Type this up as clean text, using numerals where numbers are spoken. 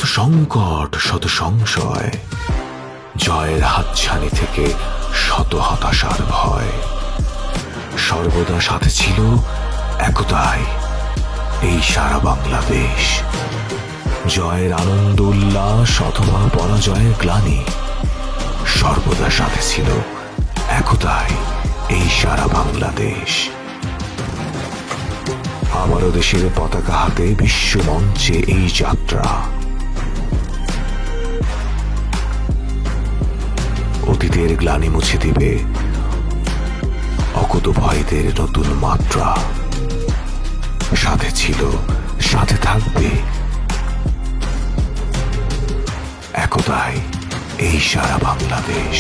শত সংকট, শত সংশয়, জয়ের হাতছানি থেকে শত হতাশার ভয়, সর্বদা সাথে ছিল একতাই এই সারা বাংলাদেশ। জয়ের আনন্দ উল্লাস অথবা পরাজয়ের গ্লানি, সর্বদা সাথে ছিল একতাই এই সারা বাংলাদেশ। আমারও দেশের পতাকা হাতে বিশ্ব মঞ্চে এই যাত্রা। অতীতের গ্লানি মুছে দিবে অকুতোভয়দের নতুন মাত্রা। সাথে ছিল, সাথে থাকবে একতাই এই সারা বাংলাদেশ।